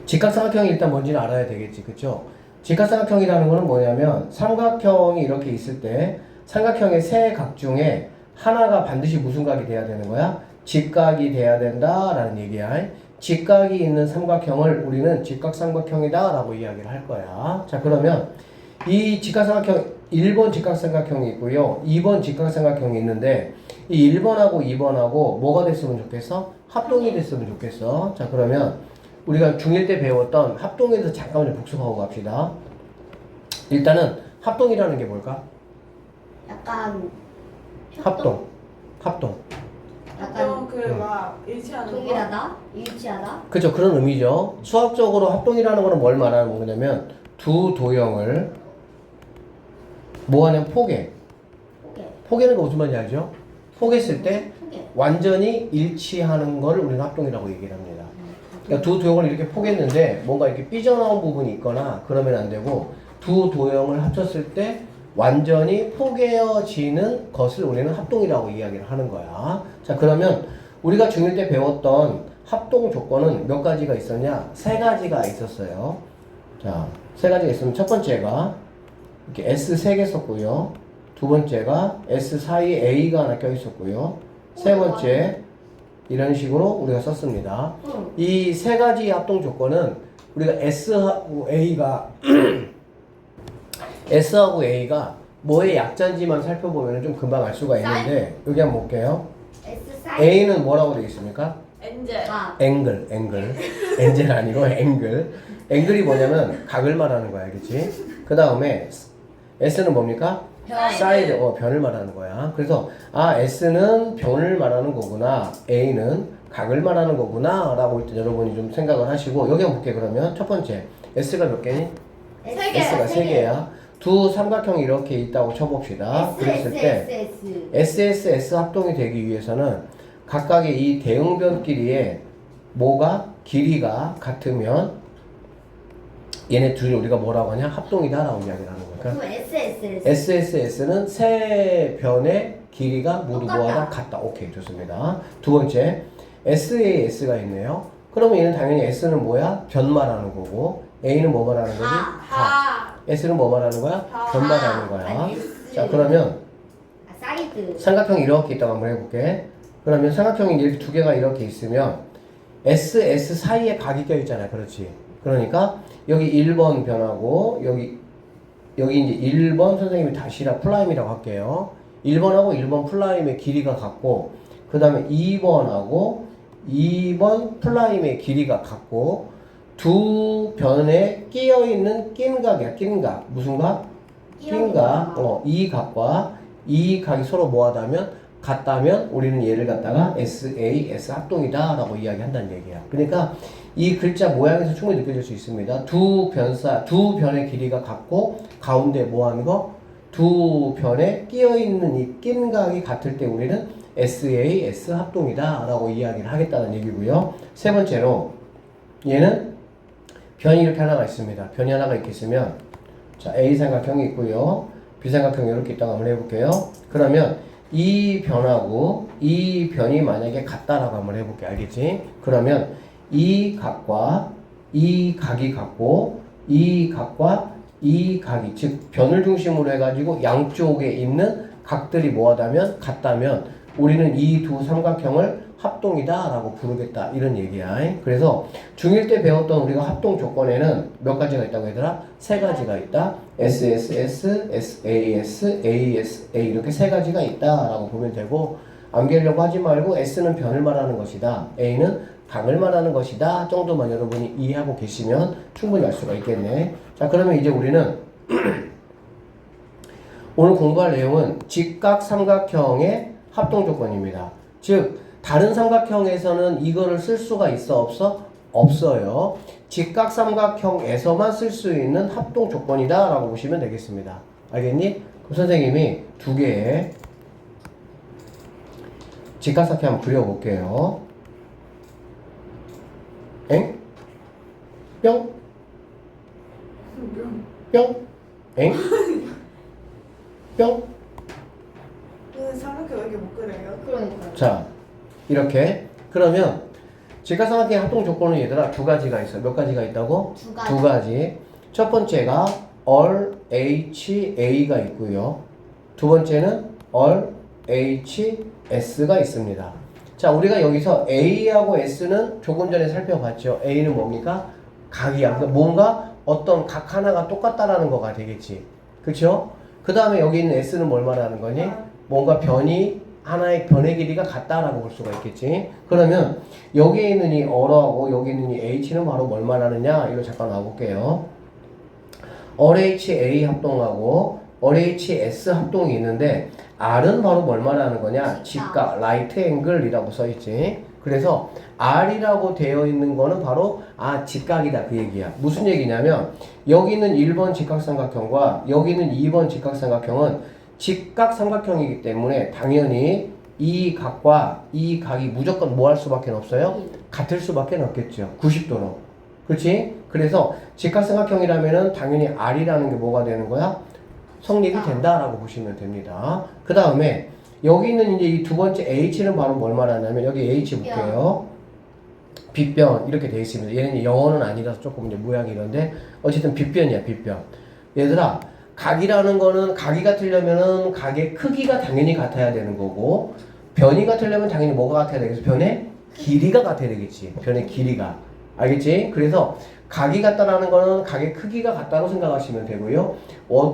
직각삼각형이 일단 뭔지는 알아야 되겠지, 그쵸? 직각삼각형이라는 거는 뭐냐면 삼각형이 이렇게 있을 때 삼각형의 세 각 중에 하나가 반드시 무슨 각이 돼야 되는 거야? 직각이 돼야 된다라는 얘기야. 직각이 있는 삼각형을 우리는 직각삼각형이다 라고 이야기를 할 거야. 자, 그러면 이 직각삼각형 1번 직각삼각형이 있고요, 2번 직각삼각형이 있는데 이 1번하고 2번하고 뭐가 됐으면 좋겠어? 합동이 됐으면 좋겠어. 자, 그러면 우리가 중1 때 배웠던 합동에 대해서 잠깐 좀 복습하고 갑시다. 일단은 합동이라는 게 뭘까? 약간 합동. 합동. 약간 그막 일치하는 거. 동일하다, 일치하다. 그죠, 그런 의미죠. 수학적으로 합동이라는 거는 뭘 말하는 거냐면 두 도형을 뭐하냐면 포개. 포개, 포개는 거 무슨 말인지 알죠? 포개했을 때 포개. 완전히 일치하는 거를 우리는 합동이라고 얘기를 합니다. 그러니까 두 도형을 이렇게 포개했는데 뭔가 이렇게 삐져나온 부분이 있거나 그러면 안 되고, 두 도형을 합쳤을 때 완전히 포개어지는 것을 우리는 합동이라고 이야기를 하는 거야. 자, 그러면 우리가 중1 때 배웠던 합동 조건은 몇 가지가 있었냐? 세 가지가 있었어요. 자, 세 가지가 있으면 첫 번째가 이렇게 S 3개 썼고요. 두 번째가 S 사이에 A가 하나 껴 있었고요. 세 번째 이런 식으로 우리가 썼습니다. 이 세 가지 합동 조건은 우리가 S하고 A가 S하고 A가 뭐의 약자인지만 살펴보면 좀 금방 알 수가 있는데, 여기 한번 볼게요. S 사이. A는 뭐라고 되어 있습니까? 엔젤. 아, 앵글. 엔젤 아니고 앵글. 앵글이 뭐냐면 각을 말하는 거야, 알겠지? 그 다음에 S는 뭡니까? 변. 사이드, 변을 말하는 거야. 그래서 S는 변을 말하는 거구나, A는 각을 말하는 거구나 라고 일단 여러분이 좀 생각을 하시고, 여기 한번 볼게. 그러면 첫 번째 S가 몇 개니? 세 개. S가 3개야. 두 삼각형이 이렇게 있다고 쳐봅시다. 그랬을 때 SSS 합동이 되기 위해서는 각각의 이 대응변끼리의 뭐가? 길이가 같으면 얘네 둘이 우리가 뭐라고 하냐? 합동이다 라고 이야기를 하는 거니까 그럼 SSS. SSS는 세 변의 길이가 모두 뭐하다? 같다. 오케이, 좋습니다. 두 번째 SAS가 있네요. 그러면 얘는 당연히 S는 뭐야? 변 말하는 거고, A는 뭐 말하는 거지? 하. S는 뭐 말하는 거야? 변 말하는 거야. 아니, 자, 그러면 아, 사이드. 삼각형이 이렇게 있다고 한번 해볼게. 그러면 삼각형이 이렇게 두 개가 이렇게 있으면 S 사이에 각이 껴 있잖아요. 그렇지. 그러니까 여기 1번 변하고 여기 이제 1번 선생님이 다시라 플라임이라고 할게요. 1번하고 1번 플라임의 길이가 같고, 그 다음에 2번하고 2번 플라임의 길이가 같고, 두 변에 끼어 있는 낀각이야. 낀각. 무슨 각? 낀각. 이 각과 이 각이 서로 뭐하다면 같다면 우리는 얘를 갖다가 SAS 합동이다 라고 이야기한다는 얘기야. 그러니까 이 글자 모양에서 충분히 느껴질 수 있습니다. 두 변의 길이가 같고 가운데 뭐하는 거? 두 변에 끼어 있는 이 낀각이 같을 때 우리는 SAS 합동이다 라고 이야기를 하겠다는 얘기고요. 세 번째로 얘는 변이 이렇게 하나가 있습니다. 변이 하나가 이렇게 있으면, 자, A 삼각형이 있고요, B 삼각형이 이렇게 있다고 한번 해볼게요. 그러면 이 변하고 이 변이 만약에 같다라고 한번 해볼게. 알겠지? 그러면 이 각과 이 각이 같고 이 각과 이 각이, 즉 변을 중심으로 해가지고 양쪽에 있는 각들이 뭐하다면 같다면 우리는 이 두 삼각형을 합동이다 라고 부르겠다, 이런 얘기야. 그래서 중1 때 배웠던 우리가 합동 조건에는 몇 가지가 있다고 얘들아? 세 가지가 있다. SSS, SAS, ASA 이렇게 세 가지가 있다 라고 보면 되고, 암기하려고 하지 말고 S는 변을 말하는 것이다, A는 각을 말하는 것이다 정도만 여러분이 이해하고 계시면 충분히 알 수가 있겠네. 자, 그러면 이제 우리는 오늘 공부할 내용은 직각삼각형의 합동 조건입니다. 즉 다른 삼각형에서는 이거를 쓸 수가 있어, 없어? 없어요. 직각삼각형에서만 쓸 수 있는 합동 조건이다 라고 보시면 되겠습니다. 알겠니? 그럼 선생님이 두 개의 직각삼각형 한번 그려볼게요. 엥? 뿅? 뿅? 엥? 뿅? 삼각형 왜 이렇게 못 그려요? 그러니까요. 자, 이렇게. 그러면 직각삼각형의 합동 조건은 얘들아 두 가지가 있어. 몇 가지가 있다고? 두 가지. 두 가지. 첫 번째가 all HA가 있고요. 두 번째는 all HS가 있습니다. 자, 우리가 여기서 A하고 S는 조금 전에 살펴봤죠. A는 뭡니까? 각이야. 그러니까 뭔가 어떤 각 하나가 똑같다라는 거가 되겠지. 그쵸? 그 다음에 여기 있는 S는 뭘 말하는 거니? 뭔가 변이, 하나의 변의 길이가 같다라고 볼 수가 있겠지. 그러면 여기에 있는 이 all하고 여기 있는 이 H는 바로 뭘 말하느냐? 이거 잠깐 놔볼게요. LHA 합동하고 LHS 합동이 있는데 R은 바로 뭘 말하는 거냐? 직각, right angle이라고 써있지. 그래서 R이라고 되어 있는 거는 바로 직각이다 그 얘기야. 무슨 얘기냐면 여기 있는 1번 직각삼각형과 여기 있는 2번 직각삼각형은 직각삼각형이기 때문에 당연히 이 각과 이 각이 무조건 뭐 할 수밖에 없어요? 같을 수밖에 없겠죠. 90도로. 그렇지? 그래서 직각삼각형이라면은 당연히 R이라는 게 뭐가 되는 거야? 성립이 된다라고 보시면 됩니다. 그 다음에 여기 있는 이제 이 두 번째 H는 바로 뭘 말하냐면 여기 H 볼게요. 빗변 이렇게 되어 있습니다. 얘는 영어는 아니라서 조금 이제 모양이 이런데 어쨌든 빗변이야 빗변. 얘들아 각이라는 거는 각이 같으려면은 각의 크기가 당연히 같아야 되는 거고 변이 같으려면 당연히 뭐가 같아야 되겠어? 변의 길이가 같아야 되겠지. 변의 길이가. 알겠지? 그래서 각이 같다라는 거는 각의 크기가 같다고 생각하시면 되고요.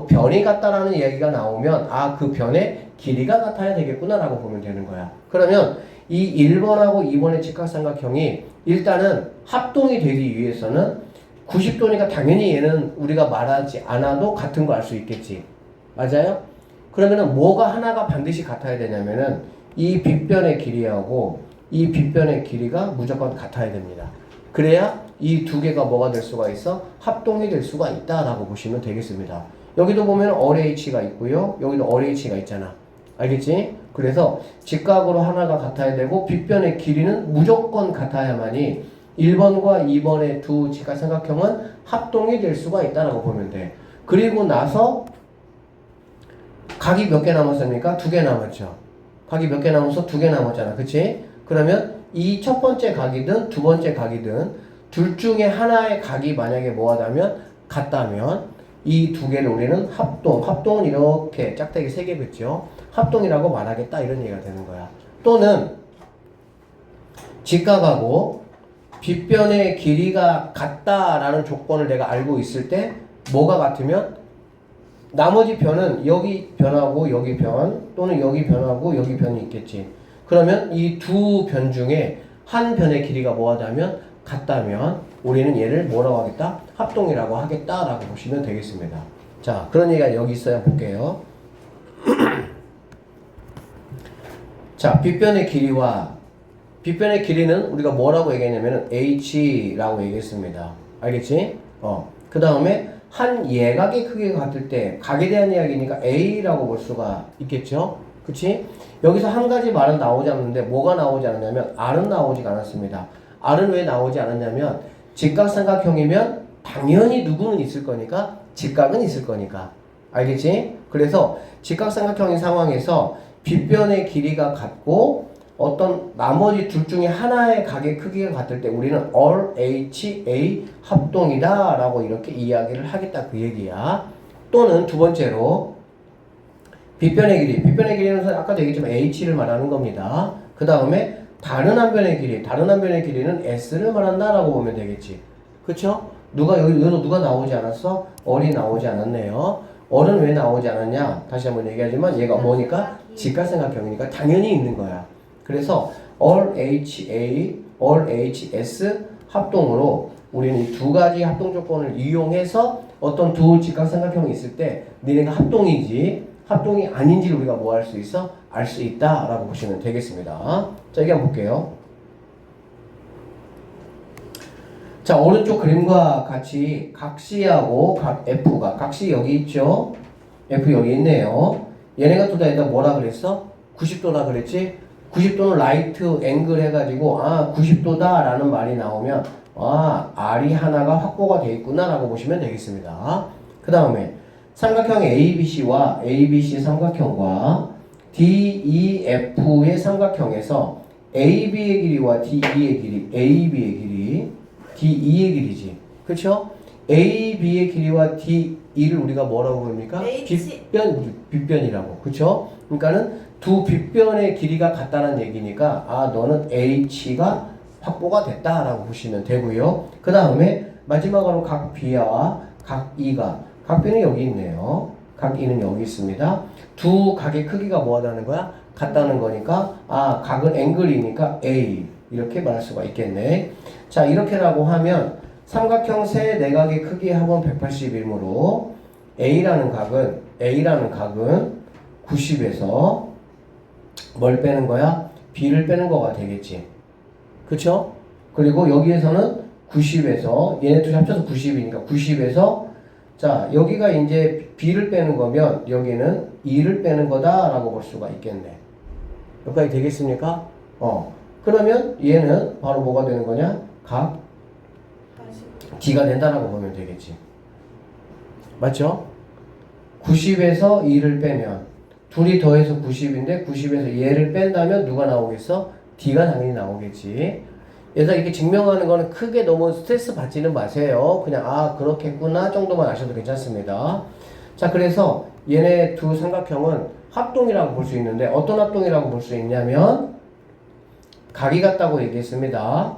변이 같다라는 이야기가 나오면 그 변의 길이가 같아야 되겠구나라고 보면 되는 거야. 그러면 이 1번하고 2번의 직각삼각형이 일단은 합동이 되기 위해서는 90도니까 당연히 얘는 우리가 말하지 않아도 같은 거 알 수 있겠지. 맞아요? 그러면은 뭐가 하나가 반드시 같아야 되냐면은 이 빗변의 길이하고 이 빗변의 길이가 무조건 같아야 됩니다. 그래야 이 두 개가 뭐가 될 수가 있어? 합동이 될 수가 있다라고 보시면 되겠습니다. 여기도 보면 LH가 있고요. 여기도 LH가 있잖아. 알겠지? 그래서 직각으로 하나가 같아야 되고 빗변의 길이는 무조건 같아야만이 1번과 2번의 두 직각삼각형은 합동이 될 수가 있다라고 보면 돼. 그리고 나서 각이 몇 개 남았습니까? 2개 남았죠. 각이 몇 개 남아서 2개 남았잖아. 그치? 그러면 이 첫 번째 각이든 두 번째 각이든 둘 중에 하나의 각이 만약에 뭐하다면 같다면 이 두 개를 우리는 합동은 이렇게 짝대기 3개 그죠? 합동이라고 말하겠다 이런 얘기가 되는 거야. 또는 직각하고 빗변의 길이가 같다라는 조건을 내가 알고 있을 때 뭐가 같으면 나머지 변은 여기 변하고 여기 변 또는 여기 변하고 여기 변이 있겠지. 그러면 이 두 변 중에 한 변의 길이가 뭐하다면 같다면 우리는 얘를 뭐라고 하겠다? 합동이라고 하겠다라고 보시면 되겠습니다. 자, 그런 얘기가 여기 있어야 볼게요. 자, 빗변의 길이는 우리가 뭐라고 얘기했냐면 H라고 얘기했습니다. 알겠지? 그 다음에 한 예각의 크기가 같을 때 각에 대한 이야기니까 A라고 볼 수가 있겠죠? 그치? 여기서 한 가지 말은 나오지 않는데 뭐가 나오지 않았냐면 R은 나오지가 않았습니다. R은 왜 나오지 않았냐면 직각삼각형이면 당연히 누구는 있을 거니까 직각은 있을 거니까. 알겠지? 그래서 직각삼각형인 상황에서 빗변의 길이가 같고 어떤 나머지 둘 중에 하나의 각의 크기가 같을 때 우리는 LHA 합동이다 라고 이렇게 이야기를 하겠다 그 얘기야. 또는 두 번째로 빗변의 길이는 아까도 얘기했지만 H를 말하는 겁니다. 그 다음에 다른 한 변의 길이는 S를 말한다 라고 보면 되겠지. 그쵸? 여기도 누가 나오지 않았어? R이 나오지 않았네요. R은 왜 나오지 않았냐? 다시 한번 얘기하지만 얘가 뭐니까? 직각삼각형이니까 당연히 있는 거야. 그래서 LHA, LHS 합동으로 우리는 이 두 가지 합동 조건을 이용해서 어떤 두 직각삼각형이 있을 때 니네가 합동인지 합동이 아닌지를 우리가 뭐 할 수 있어? 알 수 있다라고 보시면 되겠습니다. 자, 여기 한번 볼게요. 자, 오른쪽 그림과 같이 각 C하고 각 F가 각C 여기 있죠? F 여기 있네요. 얘네가 또 다 일단 뭐라 그랬어? 90도라 그랬지? 90도는 라이트 앵글 해가지고 90도다 라는 말이 나오면 R이 하나가 확보가 되어 있구나 라고 보시면 되겠습니다. 그 다음에 삼각형 ABC와 ABC 삼각형과 DEF의 삼각형에서 AB의 길이와 DE의 길이, AB의 길이, DE의 길이지. 그쵸? AB의 길이와 DE를 우리가 뭐라고 부릅니까? H. 빗변이라고. 그쵸? 그러니까는 두 빗변의 길이가 같다는 얘기니까, 아, 너는 H가 확보가 됐다라고 보시면 되고요. 그 다음에 마지막으로 각 B와 각 E가, 각 B는 여기 있네요. 각 E는 여기 있습니다. 두 각의 크기가 뭐하다는 거야? 같다는 거니까, 아, 각은 앵글이니까 A. 이렇게 말할 수가 있겠네. 자, 이렇게라고 하면 삼각형 세 내각의 크기의 합은 180이므로 A라는 각은 90에서 뭘 빼는 거야? B를 빼는 거가 되겠지. 그쵸? 그리고 여기에서는 90에서 얘네 둘이 합쳐서 90이니까 90에서 자, 여기가 이제 B를 빼는 거면 여기는 2를 빼는 거다라고 볼 수가 있겠네. 여기까지 되겠습니까? 그러면 얘는 바로 뭐가 되는 거냐? 각 D가 된다라고 보면 되겠지. 맞죠? 90에서 2를 빼면 둘이 더해서 90인데 90에서 얘를 뺀다면 누가 나오겠어? D가 당연히 나오겠지. 그래서 이렇게 증명하는 거는 크게 너무 스트레스 받지는 마세요. 그냥 아 그렇겠구나 정도만 아셔도 괜찮습니다. 자, 그래서 얘네 두 삼각형은 합동이라고 볼 수 있는데 어떤 합동이라고 볼 수 있냐면 각이 같다고 얘기했습니다.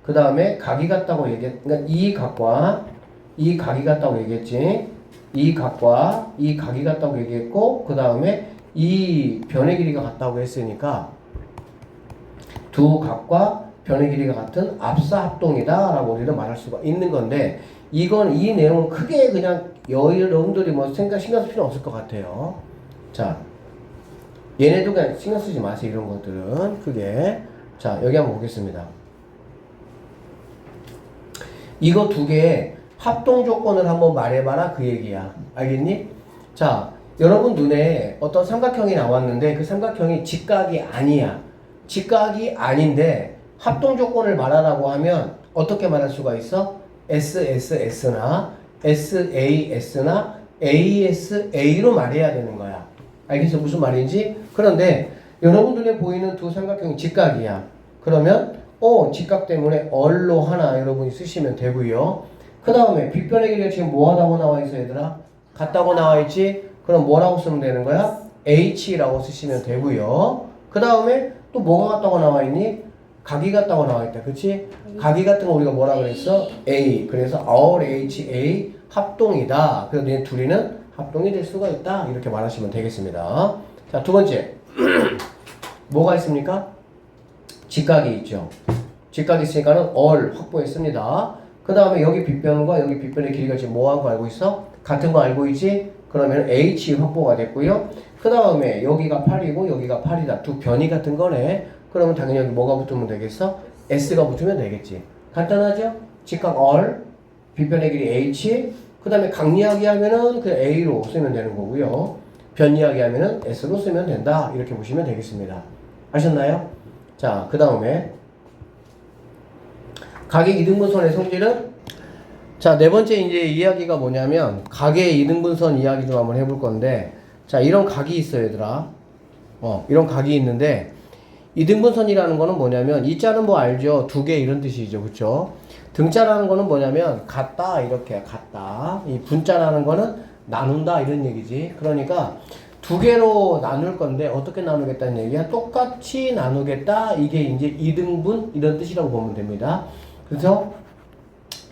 그 다음에 각이 같다고 그러니까 이 각과 이 각이 같다고 얘기했지. 이 각과 이 각이 같다고 얘기했고 그 다음에 이 변의 길이가 같다고 했으니까 두 각과 변의 길이가 같은 합사 합동이다 라고 우리는 말할 수가 있는 건데 이건 이 내용은 크게 그냥 여러분들이 뭐 신경 쓸 필요 없을 것 같아요. 자, 얘네도 그냥 신경 쓰지 마세요. 이런 것들은 크게. 자, 여기 한번 보겠습니다. 이거 두 개의 합동 조건을 한번 말해봐라 그 얘기야. 알겠니? 자, 여러분 눈에 어떤 삼각형이 나왔는데 그 삼각형이 직각이 아니야. 직각이 아닌데 합동 조건을 말하라고 하면 어떻게 말할 수가 있어? SSS나 SAS나 ASA로 말해야 되는 거야. 알겠어? 무슨 말인지? 그런데 여러분 눈에 보이는 두 삼각형이 직각이야. 그러면 직각 때문에 얼로 하나 여러분이 쓰시면 되고요. 그 다음에 빗변의 길이가 지금 뭐하다고 나와 있어 얘들아? 같다고 나와 있지? 그럼 뭐라고 쓰면 되는 거야? H라고 쓰시면 되고요. 그 다음에 또 뭐가 같다고 나와 있니? 각이 같다고 나와 있다. 그치? 각이 같은 거 우리가 뭐라 그랬어? A. 그래서 all HA 합동이다. 그래서 얘 둘이는 합동이 될 수가 있다. 이렇게 말하시면 되겠습니다. 자, 두 번째. 뭐가 있습니까? 직각이 있죠. 직각이 있으니까는 all 확보했습니다. 그 다음에 여기 빗변과 여기 빗변의 길이가 지금 뭐한 거 알고 있어? 같은 거 알고 있지? 그러면 H 확보가 됐고요. 그 다음에 여기가 8이고 여기가 8이다. 두 변이 같은 거네. 그러면 당연히 여기 뭐가 붙으면 되겠어? S가 붙으면 되겠지. 간단하죠? 직각 all, 빗변의 길이 H, 그 다음에 각 이야기 하면은 그냥 A로 쓰면 되는 거고요. 변 이야기 하면은 S로 쓰면 된다. 이렇게 보시면 되겠습니다. 아셨나요? 자, 그 다음에 각의 이등분선의 성질은? 자, 네 번째 이제 이야기가 뭐냐면 각의 이등분선 이야기 좀 한번 해볼 건데 자, 이런 각이 있어요, 얘들아. 이런 각이 있는데 이등분선이라는 거는 뭐냐면 이 자는 뭐 알죠? 두 개 이런 뜻이죠. 그쵸? 등자라는 거는 뭐냐면 같다 이렇게 같다. 이 분자라는 거는 나눈다 이런 얘기지. 그러니까 두 개로 나눌 건데 어떻게 나누겠다는 얘기야? 똑같이 나누겠다. 이게 이제 이등분 이런 뜻이라고 보면 됩니다. 그래서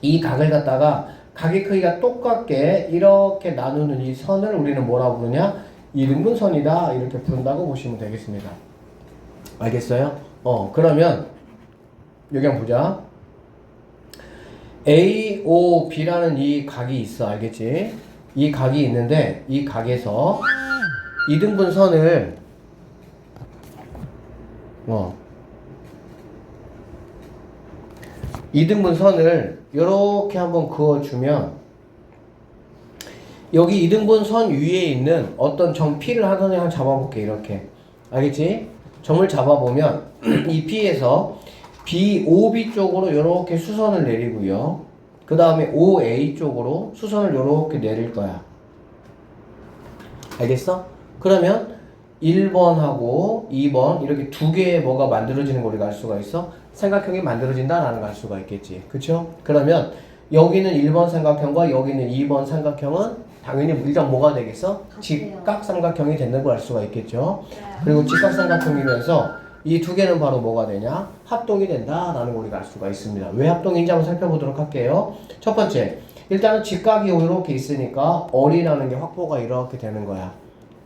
이 각을 갖다가 각의 크기가 똑같게 이렇게 나누는 이 선을 우리는 뭐라고 부르냐? 이등분선이다 이렇게 부른다고 보시면 되겠습니다. 알겠어요? 그러면 여기 한번 보자. AOB라는 이 각이 있어. 알겠지? 이 각이 있는데 이 각에서 이등분선을 이등분선을 이렇게 한번 그어주면 여기 이등분선 위에 있는 어떤 점 P를 하더니 한번 잡아볼게. 이렇게 알겠지? 점을 잡아보면 이 P에서 BOB 쪽으로 이렇게 수선을 내리고요. 그 다음에 OA 쪽으로 수선을 이렇게 내릴 거야. 알겠어? 그러면 1번하고 2번 이렇게 두 개의 뭐가 만들어지는 걸 우리가 알 수가 있어? 삼각형이 만들어진다라는 걸 알 수가 있겠지. 그쵸? 그러면 여기는 1번 삼각형과 여기는 2번 삼각형은 당연히 일단 뭐가 되겠어? 직각 삼각형이 되는 걸 알 수가 있겠죠. 그리고 직각 삼각형이면서 이 두 개는 바로 뭐가 되냐? 합동이 된다라는 걸 우리가 알 수가 있습니다. 왜 합동인지 한번 살펴보도록 할게요. 첫 번째, 일단은 직각이 이렇게 있으니까 어리라는 게 확보가 이렇게 되는 거야.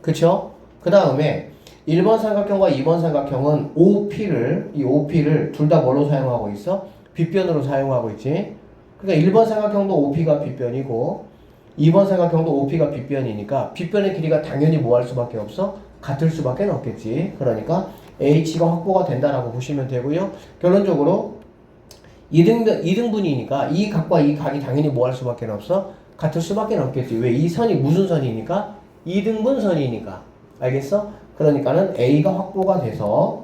그쵸? 그 다음에 1번 삼각형과 2번 삼각형은 OP를, 이 OP를 둘 다 뭘로 사용하고 있어? 빗변으로 사용하고 있지. 그러니까 1번 삼각형도 OP가 빗변이고 2번 삼각형도 OP가 빗변이니까 빗변의 길이가 당연히 뭐 할 수밖에 없어? 같을 수밖에 없겠지. 그러니까 H가 확보가 된다라고 보시면 되고요. 결론적으로 2등분이니까 이 각과 이 각이 당연히 뭐 할 수밖에 없어? 같을 수밖에 없겠지. 왜? 이 선이 무슨 선이니까? 2등분 선이니까. 알겠어? 그러니까는 A가 확보가 돼서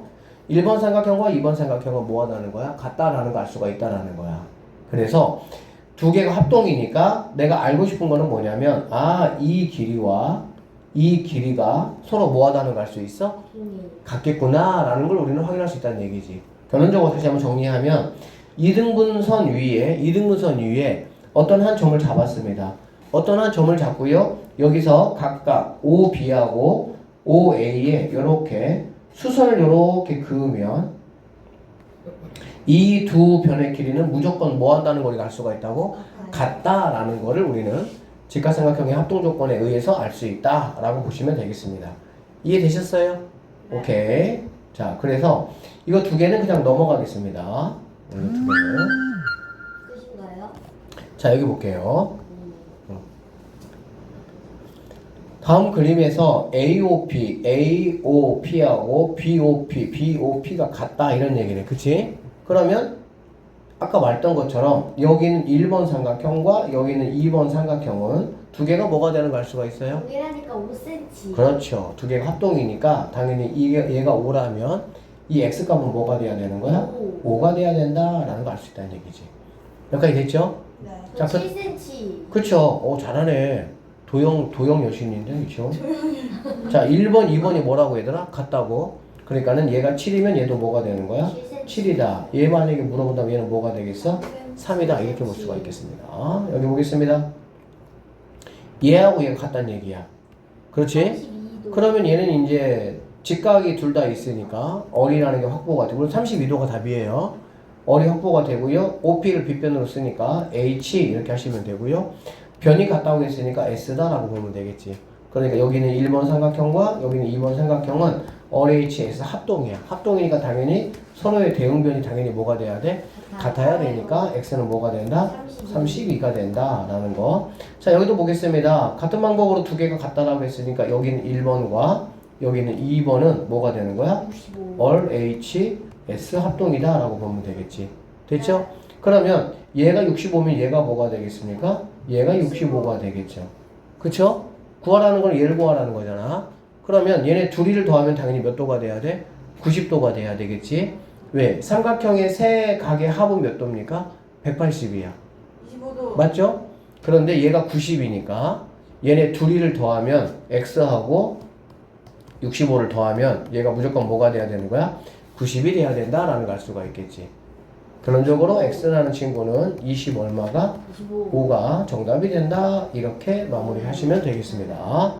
1번 삼각형과 2번 삼각형은 뭐 하다는 거야? 같다라는 걸 알 수가 있다라는 거야. 그래서 두 개가 합동이니까 내가 알고 싶은 거는 뭐냐면 이 길이와 이 길이가 서로 뭐 하다는 걸 알 수 있어? 같겠구나 라는 걸 우리는 확인할 수 있다는 얘기지. 결론적으로 다시 한번 정리하면 2등분선 위에 어떤 한 점을 잡았습니다. 어떤 한 점을 잡고요. 여기서 각각 OB하고 OA에 이렇게 수선을 이렇게 그으면 이 두 변의 길이는 무조건 뭐 한다는 걸 알 수가 있다고? 같다라는 거를 우리는 직각삼각형의 합동 조건에 의해서 알 수 있다라고 보시면 되겠습니다. 이해되셨어요? 오케이. 자, 그래서 이거 두 개는 그냥 넘어가겠습니다. 이거 두 개는. 끝인가요? 자, 여기 볼게요. 다음 그림에서 AOP하고 BOP가 같다 이런 얘기네. 그치? 그러면 아까 말했던 것처럼 여기는 1번 삼각형과 여기는 2번 삼각형은 두 개가 뭐가 되는 걸 알 수가 있어요? 동일하니까 5cm. 그렇죠. 두 개가 합동이니까 당연히 얘가 5라면 이 x값은 뭐가 돼야 되는 거야? 5가 돼야 된다라는 걸 알 수 있다는 얘기지. 여기까지 됐죠? 네. 저 자, 7cm. 그쵸. 잘하네. 도영 여신인데, 그쵸? 자, 1번, 2번이 뭐라고 얘들아? 같다고. 그러니까는 얘가 7이면 얘도 뭐가 되는 거야? 7이다. 얘 만약에 물어본다면 얘는 뭐가 되겠어? 3이다. 이렇게 볼 수가 있겠습니다. 여기 보겠습니다. 얘하고 얘가 같다는 얘기야. 그렇지? 32도. 그러면 얘는 이제 직각이 둘 다 있으니까 어리라는 게 확보가 되고 32도가 답이에요. 어리 확보가 되고요. OP를 빗변으로 쓰니까 H 이렇게 하시면 되고요. 변이 같다고 했으니까 S다라고 보면 되겠지. 그러니까 여기는 1번 삼각형과 여기는 2번 삼각형은 RHS 합동이야. 합동이니까 당연히 서로의 대응변이 당연히 뭐가 돼야 돼? 같아야 되니까 X는 뭐가 된다? 32가 된다라는 거. 자, 여기도 보겠습니다. 같은 방법으로 두 개가 같다라고 했으니까 여기는 1번과 여기는 2번은 뭐가 되는 거야? 65. RHS 합동이다라고 보면 되겠지. 됐죠? 그러면 얘가 65면 얘가 뭐가 되겠습니까? 얘가 65가 되겠죠. 그쵸? 구하라는 건 얘를 구하라는 거잖아. 그러면 얘네 둘이를 더하면 당연히 몇 도가 돼야 돼? 90도가 돼야 되겠지. 왜? 삼각형의 세 각의 합은 몇 도입니까? 180이야. 25도. 맞죠? 그런데 얘가 90이니까 얘네 둘이를 더하면 x하고 65를 더하면 얘가 무조건 뭐가 돼야 되는 거야? 90이 돼야 된다라는 걸 알 수가 있겠지. 결론적으로 x라는 친구는 20 얼마가? 25. 5가 정답이 된다. 이렇게 마무리하시면 되겠습니다.